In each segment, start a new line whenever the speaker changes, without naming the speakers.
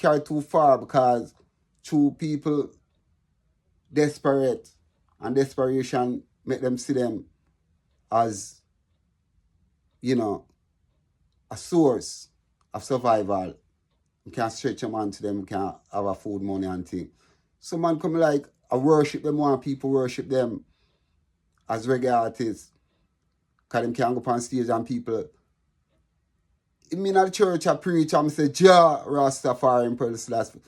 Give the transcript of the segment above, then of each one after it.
carry too far because two people desperate and desperation make them see them as, you know, a source of survival. You can stretch a man to them, you can have a food money and thing. So man come like, I worship them, want people worship them as reggae artists. Because them can go up on stage and people, in the church I preach and I say, Jah, Rastafarian Community.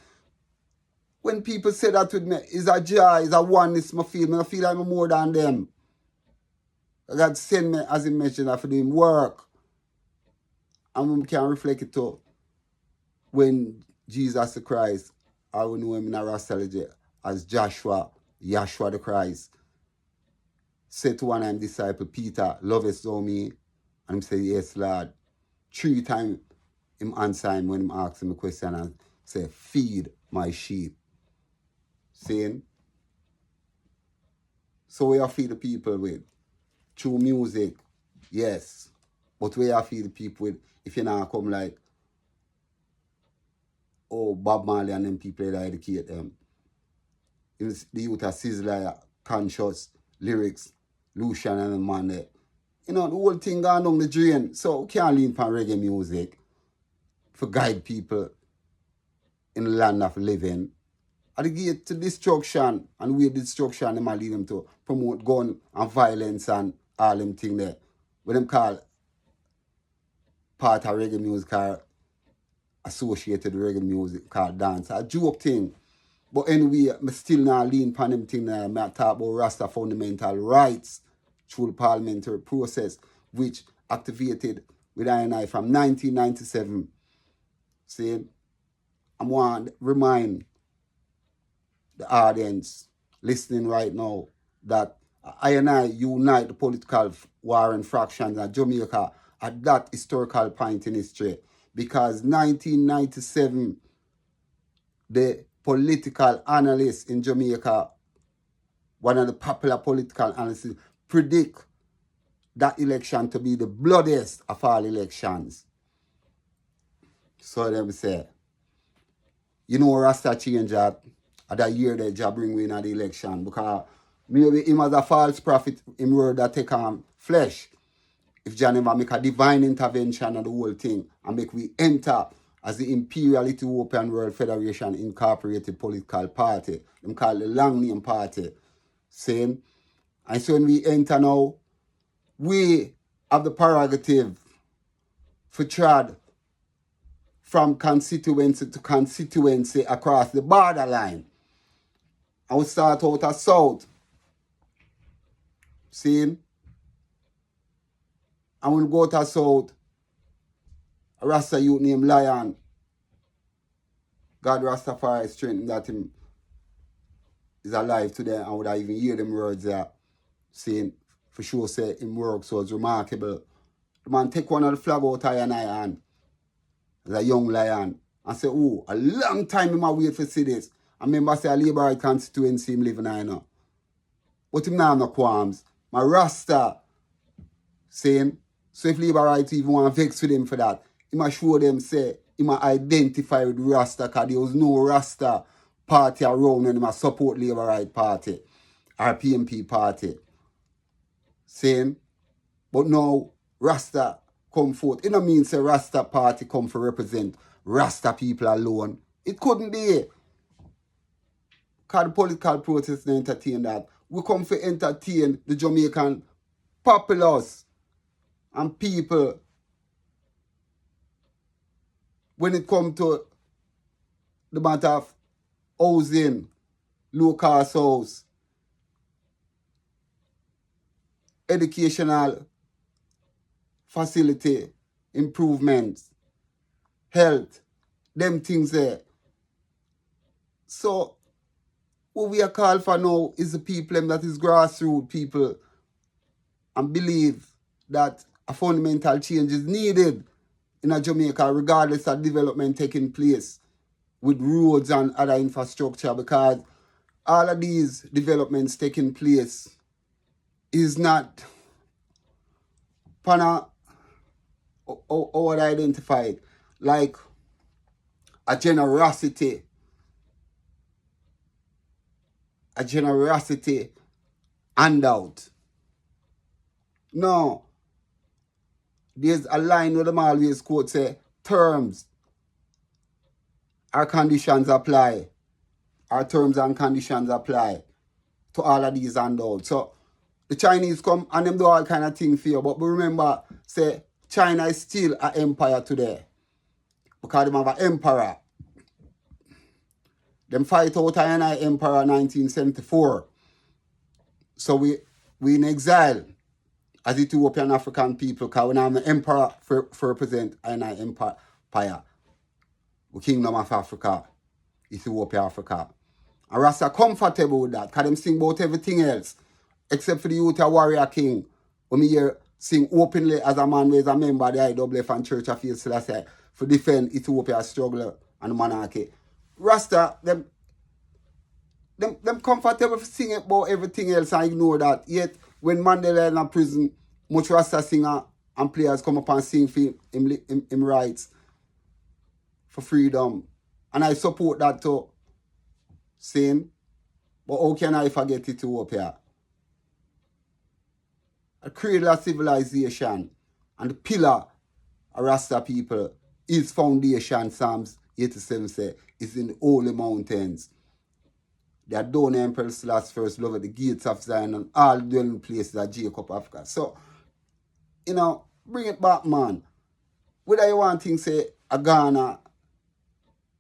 When people say that with me, is a Jah, is a oneness, I feel like I'm more than them. God send me as a messenger for doing work. And we can reflect it too. When Jesus the Christ, I will know him in a Rastology as Joshua the Christ, said to one of his disciples, Peter, lovest thou me? And he said, yes, Lord. 3 times him answer him when him asked him a question and say, feed my sheep. Saying, so we are feed the people with? Through music, yes. But we are feed the people with, if you now come like, oh, Bob Marley and them people that educate them. The youth are sizzler, conscious, lyrics, Lucian and the man there. You know, the whole thing gone down the drain. So we can't lean on reggae music for guide people in the land of living. At the gate to destruction, and we destruction, they might lead them to promote gun and violence and all them things there. What them call part of reggae music or associated reggae music called dance. A joke thing. But anyway, I still not lean upon them thing there. I talk about Rasta fundamental rights through the parliamentary process, which activated with I from 1997. See, I want to remind the audience listening right now that I unite the political warring fractions in Jamaica at that historical point in history. Because 1997, the political analysts in Jamaica, one of the popular political analysts, predict that election to be the bloodiest of all elections. So them say, you know, Rasta change that year that Jah bring we in the election, because maybe him as a false prophet, him word that take on flesh. If Jah never make a divine intervention on the whole thing and make we enter as the Imperial Ethiopian World Federation Incorporated Political Party, them call the long name party, saying, and so when we enter now, we have the prerogative for trad from constituency to constituency across the borderline. And we start out as south. See? And when we go to south, a Rasta youth named Lion, God Rastafari strengthened that him is alive today and would I even hear them words there saying, for sure say him work so it's remarkable. The man take one of the flag out of your hand as a young lion and say, oh, a long time him a wait for see this. I remember say a Labour right constituency him living in now. But him now have no qualms. My Rasta saying, so if Labour right even want to vex with him for that, he must show them say, he must identify with Rasta because there was no Rasta party around when he must support Labour right party or PMP party. Saying, but now Rasta come forth. It don't mean say Rasta party come for represent Rasta people alone. It couldn't be. Because the political process don't entertain that. We come for entertain the Jamaican populace and people when it comes to the matter of housing, low-cost house, educational facility, improvements, health, them things there. So, what we are called for now is the people that is grassroots people and believe that a fundamental change is needed in Jamaica regardless of development taking place with roads and other infrastructure, because all of these developments taking place is not how would I identify it? Like a generosity handout. No. There's a line where them always quote say, terms or conditions apply. Our terms and conditions apply to all of these handouts. So the Chinese come and them do all kind of things for you. But remember, say, China is still an empire today. Because they have an emperor. Them fight out an emperor in 1974. So we in exile as Ethiopian African people, because we have an emperor for represent an empire. The Kingdom of Africa, Ethiopia, Africa. And Rasta comfortable with that, because them sing about everything else, except for the youth of Warrior King. When me hear sing openly as a man who is a member of the IWF and Church of Faith Selassie for defend Ethiopia's struggle and monarchy. Rasta, them comfortable for singing about everything else and ignore that. Yet, when Mandela in a prison, much Rasta singer and players come up and sing for him rights for freedom. And I support that too. Saying, but how can I forget Ethiopia? A cradle of civilization and the pillar of Rasta people, his foundation, Psalms 87 say, is in the holy mountains. They adorn Emperor Selasii's first love at the gates of Zion and all dwelling places of Jacob Africa. So, bring it back, man. Whether you want things say a Ghana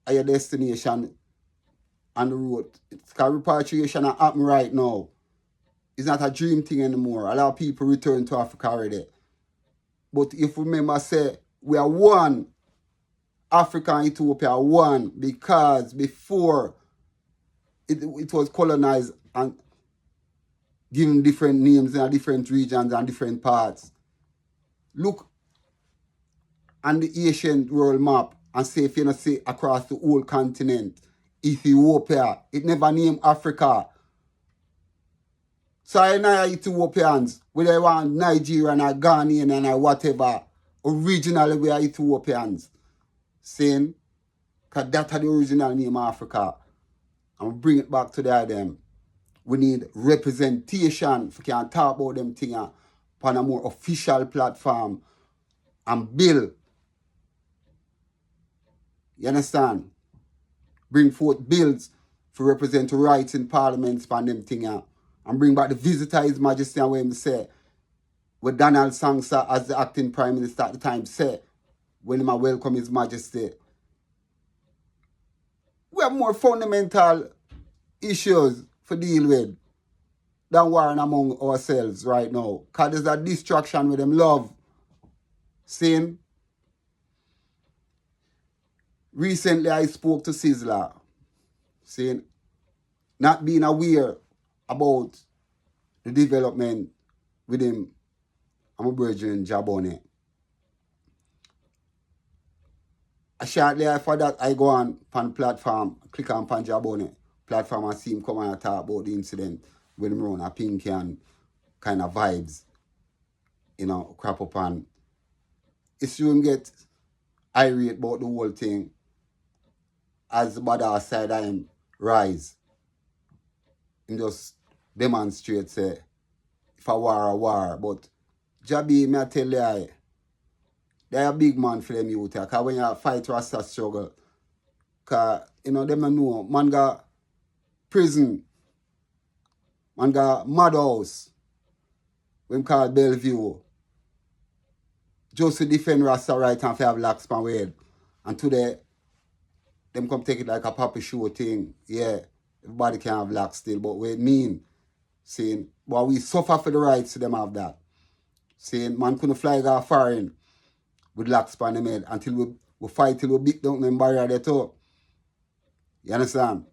are your destination on the road, because repatriation happen right now. It's not a dream thing anymore. A lot of people return to Africa already. But if you remember, say, we are one. Africa and Ethiopia are one, because before it was colonized and given different names in different regions and different parts. Look on the Asian world map and say, if you not say across the whole continent, Ethiopia, it never named Africa. So I know Ethiopians, whether they want Nigerian or Ghanaian or whatever, originally we are Ethiopians. Saying, because that's the original name of Africa. And bring it back to them. We need representation if we can talk about them things on a more official platform and build. You understand? Bring forth bills to represent rights in parliaments for them things. And bring back the visitor His Majesty and what him say. What Donald Sangsa as the acting Prime Minister at the time said when he welcome His Majesty. We have more fundamental issues to deal with than warring among ourselves right now. Because there's a distraction with them love. Saying, recently I spoke to Sizzler, saying, not being aware about the development with him, I'm a brethren Jabone. Shortly after that, I go on platform, click on Jabone platform and see him come and talk about the incident when him run a pinky and kind of vibes, crap up and it's you him get irate about the whole thing as the bad side of him rise. Him just demonstrate say if a war, but Jabi, me I tell you, they're a big man for them youth, because when you fight Rasta struggle, because, them know, man got prison, man got madhouse, when called Bellevue, just to defend Rasta right and to have locks on head. And today, them come take it like a puppy show thing. Yeah, everybody can have locks still, but what it mean, saying, but we suffer for the rights to them have that. Saying, man couldn't fly go foreign with locks on them head until we fight till we beat down them barrier there too. You understand?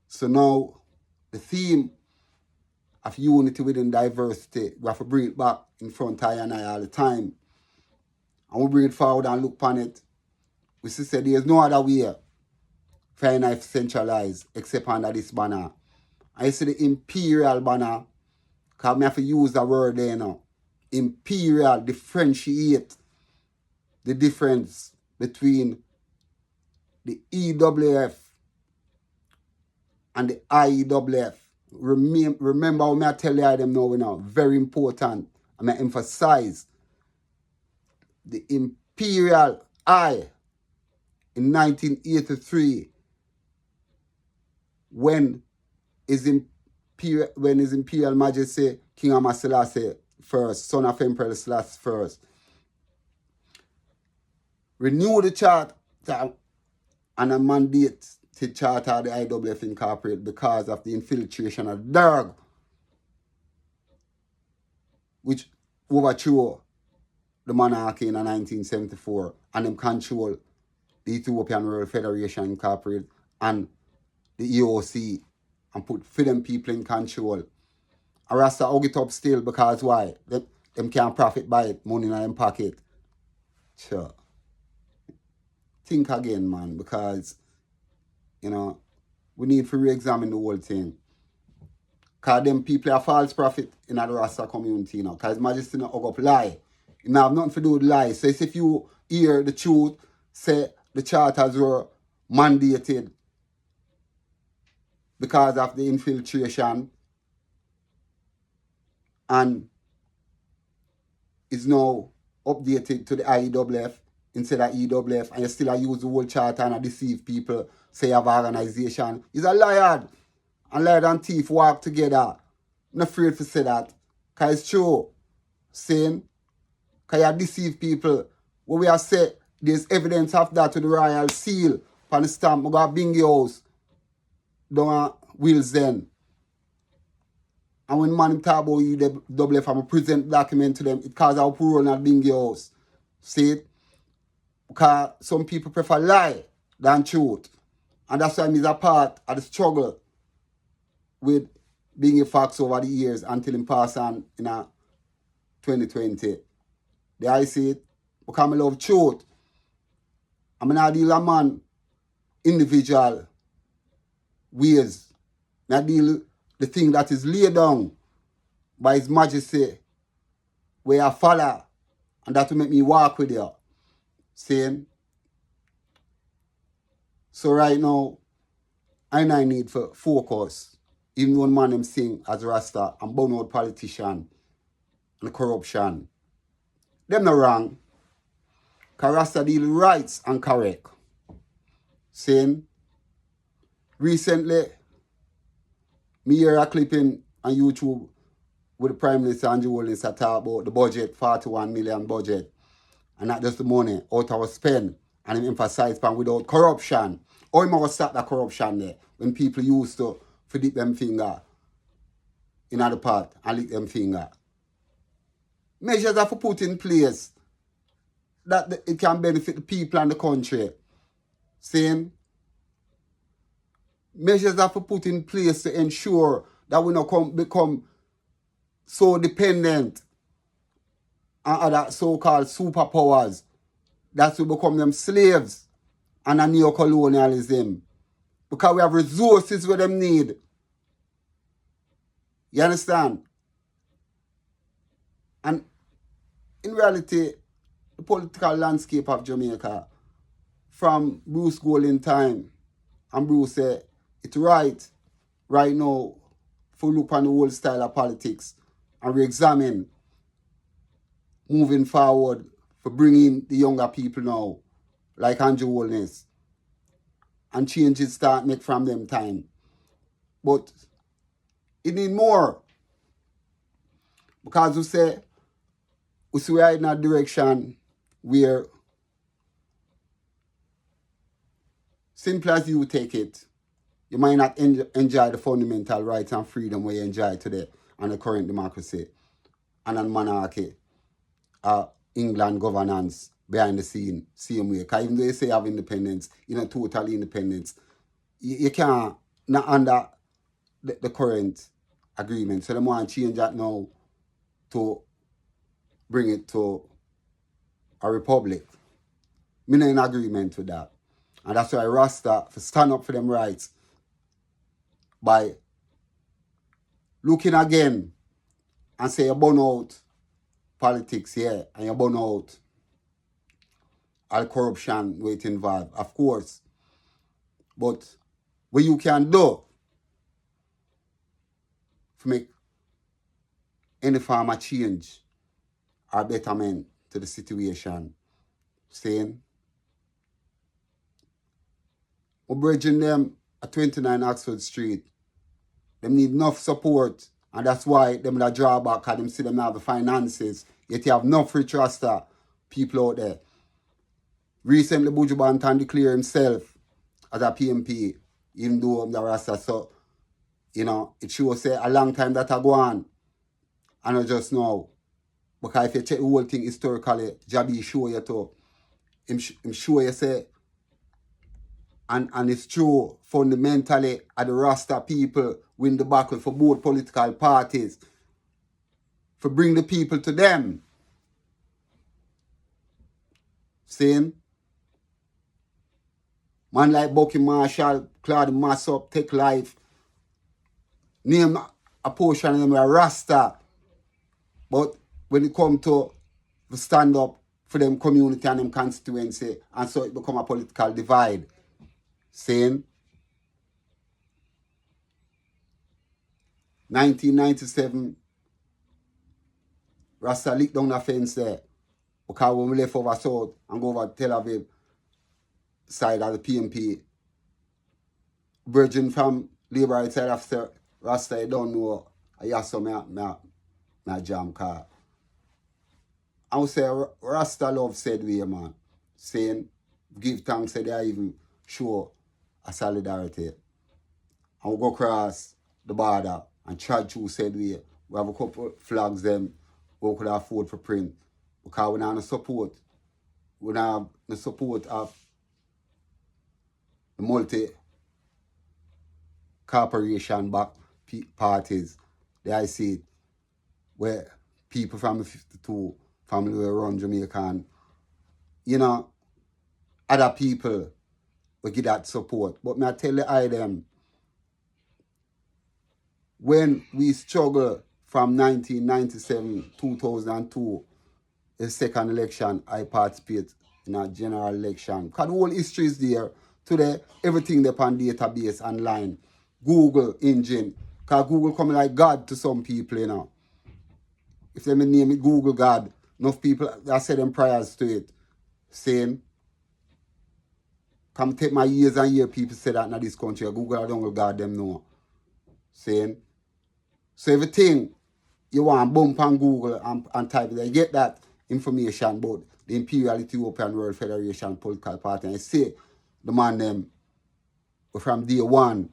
So now, the theme of unity within diversity, we have to bring it back in front of you and I all the time. And we bring it forward and look upon it. We see say there is no other way for you to centralize except under this banner. I see the imperial banner, because I have to use the word there now. Imperial, differentiate the difference between the EWF and the IEWF. Remember how I tell you them now, very important. I emphasize the Imperial I in 1983 when His Imperial Majesty King Ahmad Selassie I, son of Emperor Selassie I, renew the charter and a mandate to charter the IWF Incorporated because of the infiltration of Derg, which overthrew the monarchy in 1974 and them control the Ethiopian World Federation Incorporated and the EOC and put them people in control. And Rasta hug it up still because why? Them can't profit by it, money in them pocket. Sure. Think again, man, because, we need to re-examine the whole thing. Because them people are false prophet in the Rasta community, because His Majesty not hug up lie. It have nothing to do with lies. So if you hear the truth, say the charters were mandated because of the infiltration and is now updated to the IEWF instead of EWF, and you still use the whole charter and deceive people, say you have an organization. He's a liar. And liar and thief walk together. I'm not afraid to say that. Because it's true. Saying, because you deceive people. What we have said, there's evidence of that with the royal seal on the stamp. I got Bingy House down Wills then. And when man talk about EWF, I'm present document to them, it causes our parole at Bingy House. See it? Because some people prefer lie than truth. And that's why I'm a part of the struggle with being a facts over the years until him pass on in 2020. There I see it. Because I love truth. I'm not deal a man individual ways. I deal the thing that is laid down by His Majesty where I follow, and that will make me walk with you. Saying, so right now, I need for focus. Even one man them sing as Rasta and burn out politician and corruption. Them not wrong. Because Rasta deal rights and correct. Saying, recently, me hear a clipping on YouTube with the Prime Minister Andrew Holness talk about the budget, 41 million budget. And not just the money out our spend. And him emphasize pan without corruption. Or him must stop that corruption there. When people used to dip them finger in other part and lick them finger. Measures have to put in place that it can benefit the people and the country. Saying, measures have to put in place to ensure that we not become so dependent on other so-called superpowers that we become them slaves and a neo-colonialism. Because we have resources where them need. You understand? And in reality, the political landscape of Jamaica, from Bruce Golding time, and Bruce said, it's right now, for look on the whole style of politics and re-examine moving forward for bringing the younger people now, like Andrew Holness, and changes start make from them time. But it need more. Because we see we are in a direction where, simple as you take it, you might not enjoy the fundamental rights and freedom we enjoy today and the current democracy and on monarchy, England governance behind the scene, same way. Because even though you say you have independence, total independence, you can't, not under the current agreement. So they want to change that now to bring it to a republic. I'm not in agreement with that. And that's why Rasta stand up for them rights by looking again and say you burn out politics here and you burn out all corruption with involved. Of course, But what you can do to make any form of change or betterment to the situation, saying, we're bridging them at 29 Oxford Street. Them need enough support, and that's why them that draw back, because them see them have the finances, yet you have enough rich Rasta people out there. Recently, Buju Banton declared himself as a PMP, even though I'm the Rasta. So, it shows say a long time that I go on, and not just now. Because if you check the whole thing historically, Jabi show you too. Him show you say, and it's true, fundamentally, the Rasta people win the battle for both political parties, for bring the people to them. Saying, man like Bucky Marshall, Claude Massop, Take Life, name a portion of them are Rasta. But when it come to stand up for them community and them constituency, and so it become a political divide. Saying, 1997, Rasta licked down the fence there. Because when we left over south and go over Tel Aviv side of the PMP, virgin from Labour right side after Rasta, you don't know, I saw my jam car. I would say Rasta love said we, man, saying, give thanks, say they even show a solidarity. And we go across the border and Chad Chu said we have a couple flags them we could afford for print. Because we don't have support. We don't have the support of the multi-corporation back parties. There I see it, where people from the 52 family were run Jamaican, other people will give that support. But I tell them, when we struggle from 1997, 2002, the second election, I participate in a general election. Because the whole history is there. Today, everything depends on database online. Google engine. Because Google coming like God to some people, If they name it Google God, enough people that say them prayers to it. Saying, come take my years and years, people say that in this country. Google don't God them know. Saying, so everything you want bump on Google and type it, you get that information about the Imperial Ethiopian World Federation political party. And I say the man them from day one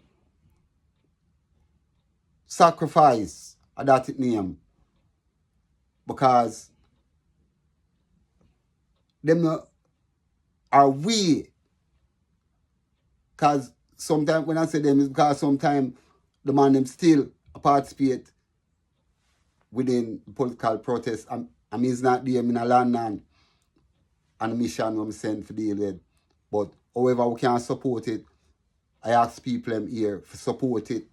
sacrifice that it name, because them are we. Because sometimes when I say them, it's because sometimes the man them still participate within political protest. I mean, it's not there in a land and a mission I'm sent for deal with. But however we can support it, I ask people here to support it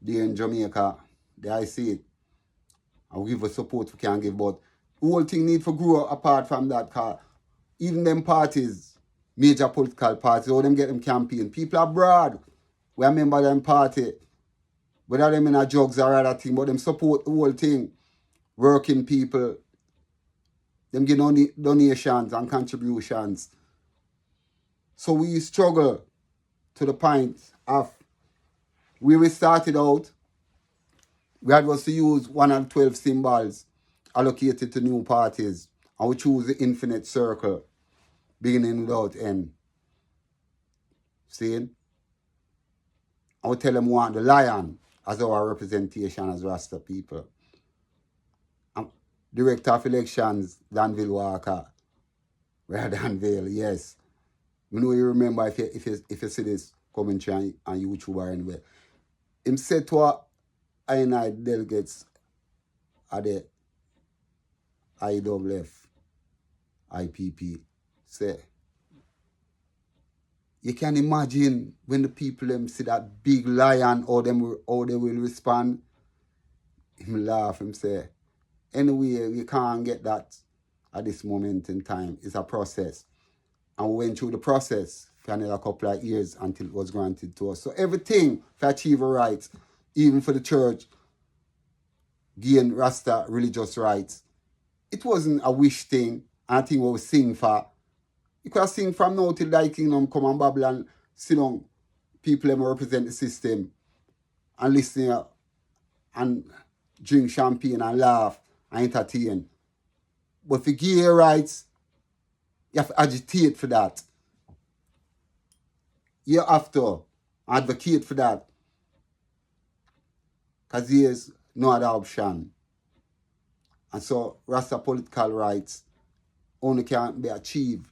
there in Jamaica. There I see it. I'll give a support we can give, but the whole thing need to grow apart from that, because even them parties, major political parties, how them get them campaign. People abroad, we remember them party, whether them in a drugs or other thing, but them support the whole thing. Working people, them give donations and contributions. So we struggle to the point of where we started out, we had was to use one of 12 symbols allocated to new parties, and we choose the infinite circle, beginning without end. See? And we tell them we want the lion as our representation as Rasta people. Director of Elections, Danville Walker. Where Danville, yes. We know you remember if you see this commentary on YouTube or anywhere. Him said to our I delegates at the IWF, IPP, say, you can imagine when the people them see that big lion, how they will respond. Him laugh, him say, anyway, we can't get that at this moment in time. It's a process. And we went through the process for another couple of years until it was granted to us. So everything for achieve our rights, even for the church, gain Rasta religious rights. It wasn't a wish thing, and a thing we sing for. You could sing from now till thy kingdom come and Babylon, sit down, people that represent the system, and listen and drink champagne and laugh and entertain. But for gay rights, you have to agitate for that. You have to advocate for that. Because there's no other option. And so Rasta political rights only can be achieved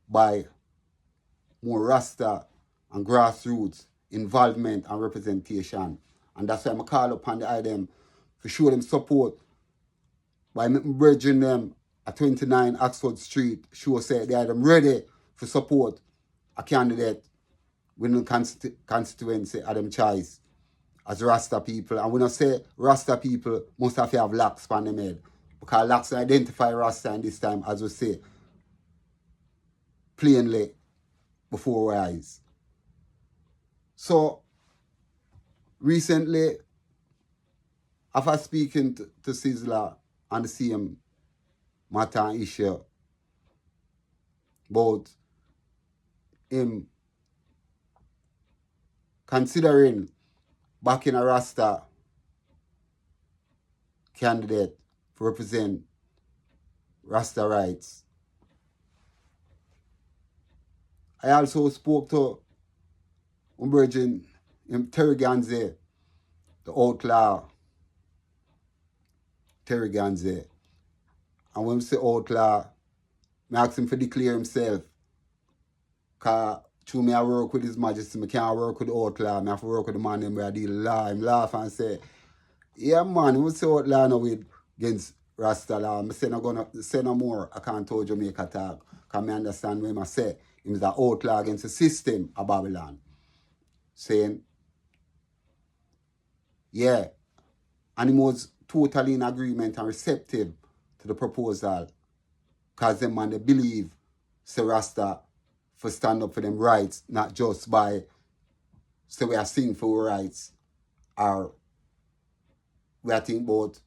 by more Rasta and grassroots involvement and representation. And that's why I call upon the item to show them support by bridging them at 29 Oxford Street. Show say they are ready for support a candidate within the constituency of them choice as Rasta people. And when I say Rasta people must have to have locks on them head. Because locks identify Rasta in this time, as we say, plainly before our eyes. So recently, after speaking to Sizzler on the same matter and issue about him considering backing a Rasta candidate to represent Rasta rights, I also spoke to Virgin Terry Ganze, the outlaw Terry Ganze. And when we say outlaw, I asked him to declare himself. Because through me I work with His Majesty, I can't work with the outlaw. I have to work with the man where I deal law. Him laugh and say, yeah man, we say outlaw now with against Rasta law. I say I'm going to say no more. I can't tell Jamaica talk. Because I understand when I say him is an outlaw against the system of Babylon. Saying, yeah. And he was totally in agreement and receptive to the proposal. Because them man, they believe, say Rasta, for stand up for them rights, not just by, say we are sing for our rights, or we are thinking about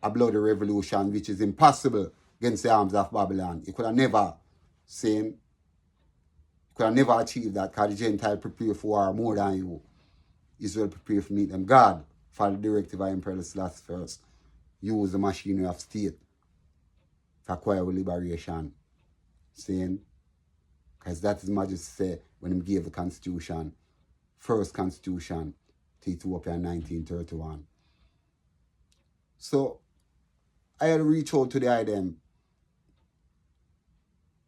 a bloody revolution, which is impossible against the arms of Babylon. You could have never seen, you could have never achieved that, because the Gentile prepare for war more than you. Israel prepare to meet them. God, for the directive of Emperor Selassie first, use the machinery of state to acquire liberation. Saying, because that is Majesty say when he gave the Constitution, first Constitution, to Ethiopia in 1931. So, I had to reach out to the item.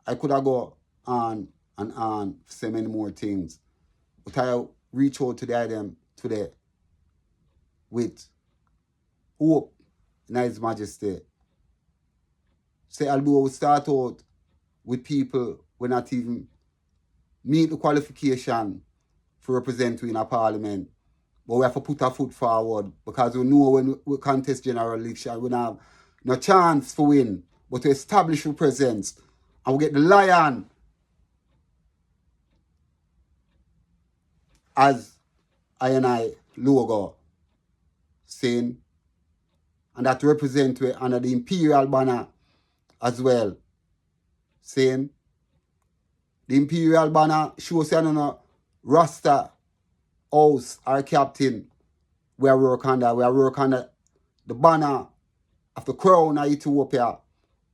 I could have go on and on for so many more things. But I reach out to the item today with hope in His Majesty. Say, although we start out with people who not even meet the qualification for representing in a parliament, but we have to put our foot forward, because we know when we contest general election, we don't have no chance for win, but to establish our presence, and we get the lion as I logo saying, and that represent we under the imperial banner as well, saying the imperial banner shows you no Rasta house or captain we are work under. We are work under the banner of the crown of Ethiopia.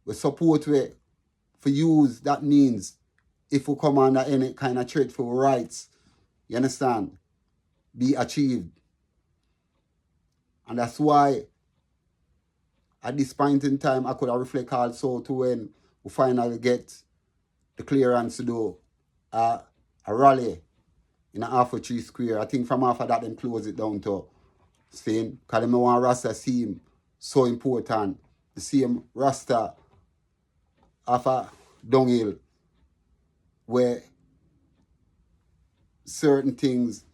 We support we for use that means if we come under any kind of threat for rights, you understand, be achieved. And that's why at this point in time I could have reflect also to when we finally get the clearance to do a rally in a half a tree square. I think from after that them close it down to saying, because them want Rasta seem so important. The same Rasta of a dunghill where certain things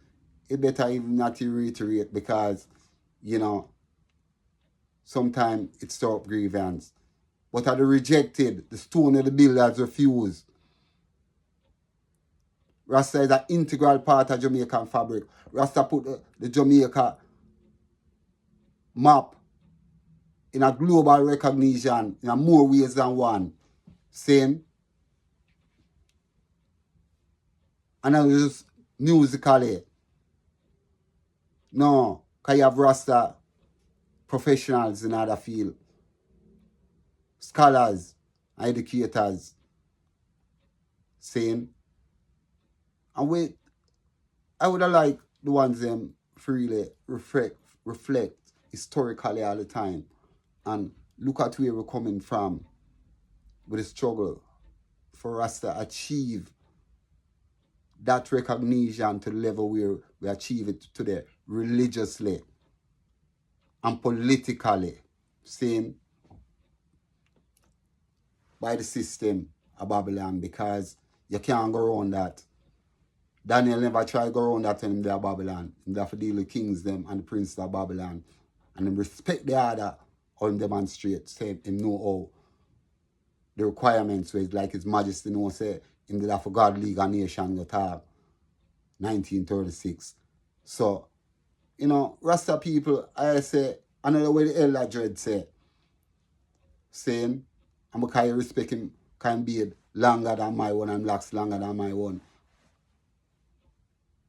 it better even not to reiterate, because, you know, sometimes it stir up grievance. But are the rejected, the stone of the builders refused. Rasta is an integral part of Jamaican fabric. Rasta put the Jamaica map in a global recognition in a more ways than one. Saying, and not just musically. No, because you have Rasta professionals in other field, scholars, educators, saying, and I would have liked the ones them freely reflect historically all the time and look at where we're coming from with the struggle for us to achieve that recognition to the level where we achieve it today, religiously and politically, saying by the system of Babylon, because you can't go around that. Daniel never tried to go around that when they're Babylon. They have to deal with kings them and the princes of Babylon. And them respect the other or demonstrate, say him know how the requirements was like His Majesty knows say in the for God League and Nation got talk 1936. So, Rasta people, I say, another way the Elder Dread saying, I'm because you respect him can be longer than my one and last longer than my one.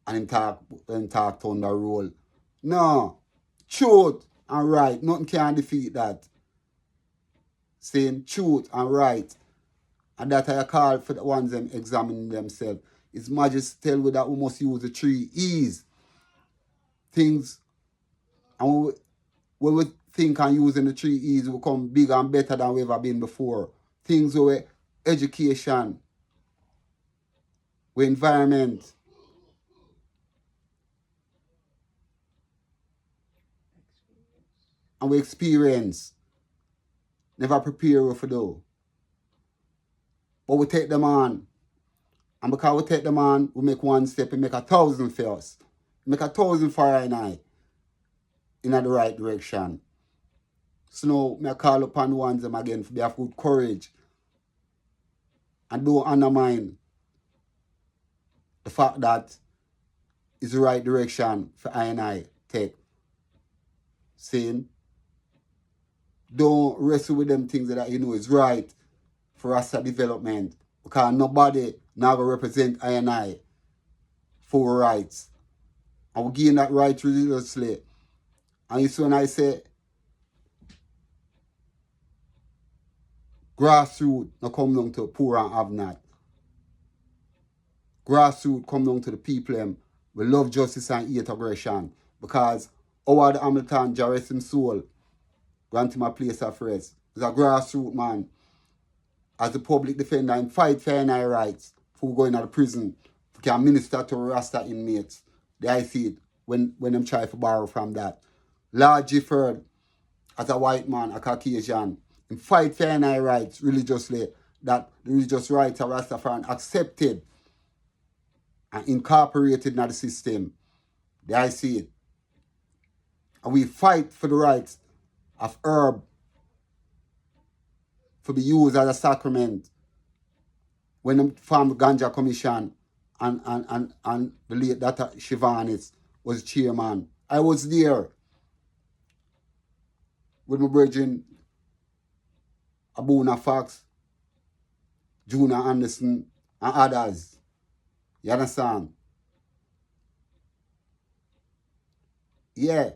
And him talk thunder roll. No. Truth and right. Nothing can defeat that. Saying truth and right. And that I call for the ones them examining themselves. His Majesty tell we that we must use the 3 E's. Things, and when we think and using the 3 E's will come bigger and better than we've ever been before. Things with education, with environment, and with experience. Never prepare for do. But we take them on. And because we take them on, we make one step and make 1,000 for us. Make 1,000 for I and I in the right direction. So now I call upon ones them again to have good courage and don't undermine the fact that it's the right direction for I and I take. Saying, don't wrestle with them things that is right for us development. Because nobody now going to represent I and I for rights. And we gain that right religiously. And you see when I say grassroots not come down to poor and have not. Grassroots come down to the people we love justice and hate aggression. Because Howard Hamilton, Jah rest him soul, grant him a place of rest. He's a grassroots man. As a public defender and fight for NI rights for going to the prison. We can minister to Rasta inmates. I see it when them try to borrow from that. Lord Gifford, as a white man, a Caucasian, and fight for NI rights religiously, that the religious rights of Rastafarian accepted and incorporated in the system. I see it. And we fight for the rights of herb for be used as a sacrament when them formed the Ganja Commission and the late Dr. Shivanis was chairman. I was there with my brethren Abuna Fox, Juna Anderson, and others. You understand? Yeah.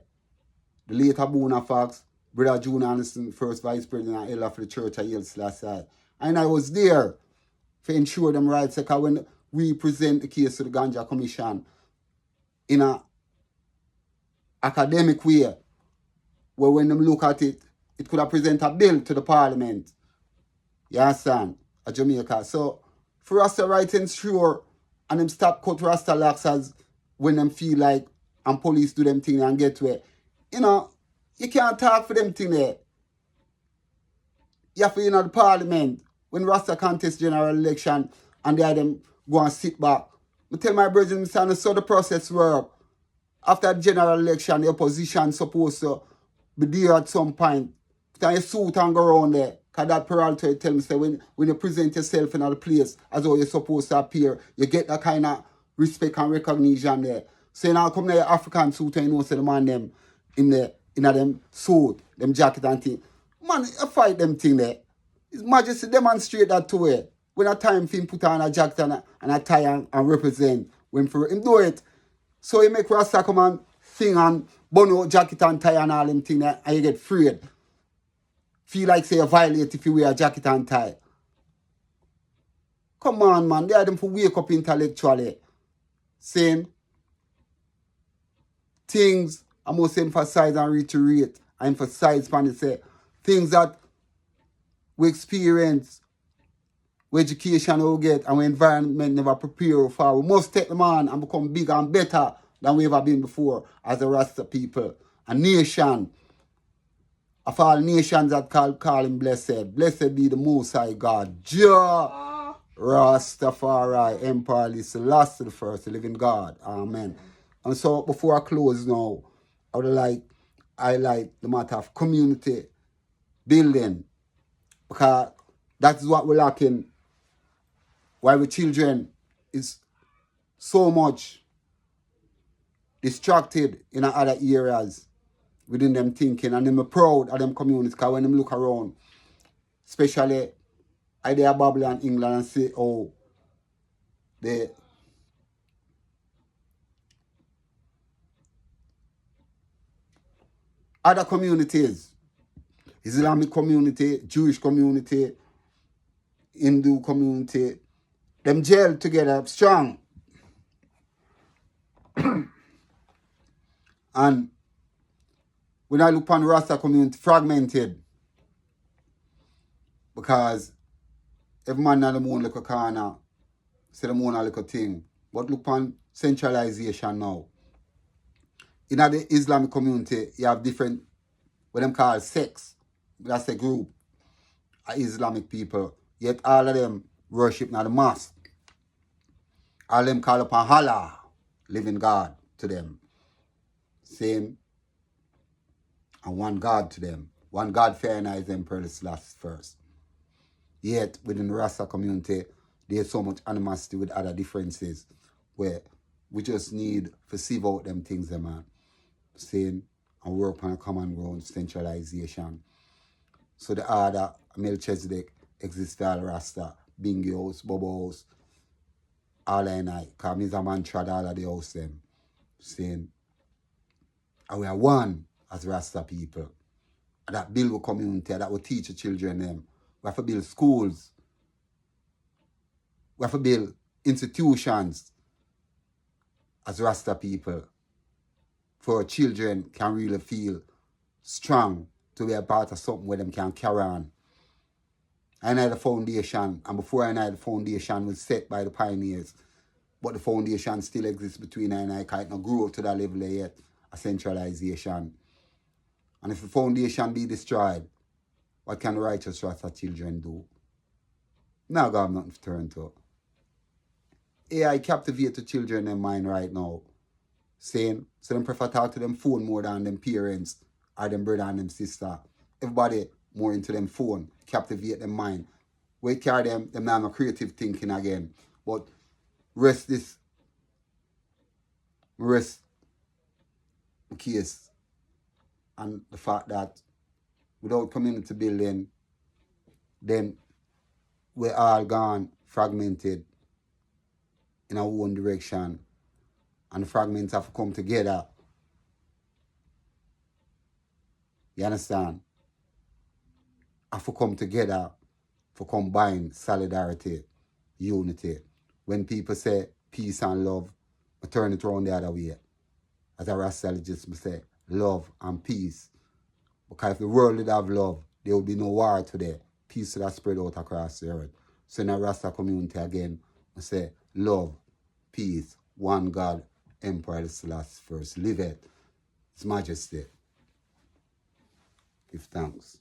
The late Abuna Fox, Brother Juna Anderson, first vice president and elder for the church of Haile Selassie. And I was there to ensure them rights. Because when we present the case to the Ganja Commission in an academic way, where when them look at it, it could have present a bill to the parliament. You understand? A Jamaica. So for us to write ensure and them stop cut Rasta locks as when them feel like and police do them thing and get to it. You can't talk for them thing there. You have to the parliament when Rasta contest general election and they have them go and sit back. I tell my brothers, I saw the process work. After the general election, the opposition supposed to be there at some point. Then you suit and go around there. Because that Peralta tell me, say, when you present yourself in a place as though you're supposed to appear, you get that kind of respect and recognition there. So now come the African suit and you know say the man them in them suit, them jacket and thing. Man, I fight them thing there. His Majesty demonstrate that to it. When a time for him put on a jacket and a tie and represent. When for him do it. So he make Rasta come and sing and bun out jacket and tie and all them thing there, and you get afraid. Feel like say you violate if you wear a jacket and tie. Come on, man. They are them for wake up intellectually. Saying things I must emphasize and reiterate. I emphasize upon it, say things that we experience, we education we get, and we environment never prepare for. We must take them on and become bigger and better than we ever been before as a Rasta people. A nation of all nations that call him blessed. Blessed be the Most High God. Jah Rastafari, Emperor Selassie the First, the living God. Amen. And so before I close now, I would like highlight the matter of community building. Because that's what we're lacking. Why the children is so much distracted in other areas within them thinking. And them proud of them communities. Because when them look around, especially I there Babylon, England, and say, oh, the other communities, Islamic community, Jewish community, Hindu community, them gel together strong. And when I look upon the Rasta community, fragmented. Because every man has their own little corner, say them own little thing. But look upon centralization now. In the Islamic community, you have different, what them call sects. That's a group of Islamic people. Yet all of them worship in the mosque. All of them call upon Allah, living God to them. Same. And one God to them. One God fair and is Emperor Selassie first. Yet within the Rasta community, there's so much animosity with other differences where we just need to sieve out them things, man. Saying and work on a common ground, centralization. So the order Melchizedek exists for all Rasta, Bingy House, Bobo House, all I know. Because me a man trod all of the house them. Saying, and we are one as Rasta people. And that build a community, that will teach the children them. We have to build schools. We have to build institutions as Rasta people. For our children can really feel strong to be a part of something where them can carry on. I know the foundation, and before I know the foundation was set by the pioneers, but the foundation still exists between I and I, because it not grow to that level yet, a centralization. And if the foundation be destroyed, what can the righteous Rasta children do? Now God have nothing to turn to. AI captivate the children in mind right now. Saying, so them prefer talk to them phone more than them parents or them brother and them sister. Everybody more into them phone, captivate them mind. We carry them now no creative thinking again. But rest the case and the fact that without community building, then we're all gone, fragmented in our own direction. And the fragments have to come together. You understand? Have to come together for combine solidarity, unity. When people say peace and love, I turn it around the other way. As a Rastalogist, I say love and peace. Because if the world did have love, there would be no war today. Peace would have spread out across the earth. So in a Rasta community again, I say love, peace, one God, Emperor Selassie first. Live it. His Majesty. Give thanks.